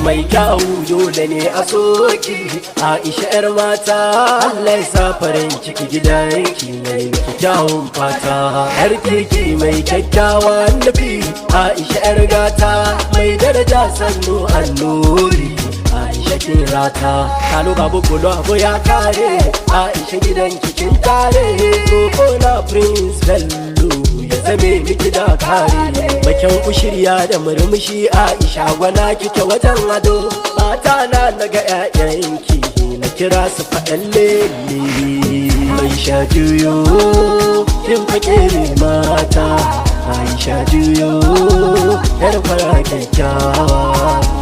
mai kyau dole ne a soki. Aisha yar mata Allah ya sa farin ciki gidanki mai miki kyawun fata. Yar kirki mai kyakkyawan nufi Aisha yar gata mai daraja sannu annuri. Aisha kin rata kano babu kulo abu ya kare. Aisha gidan kin tare koko na Prince Bello ya zame miki da kare. Bakin ushirya da murmushi Aisha gwana kike wajen ado. Mata na naga ƴaƴanki na kira su faɗan lele. Aisha juyo kin fake mata. Aisha juyo yar fara kyakkyawa.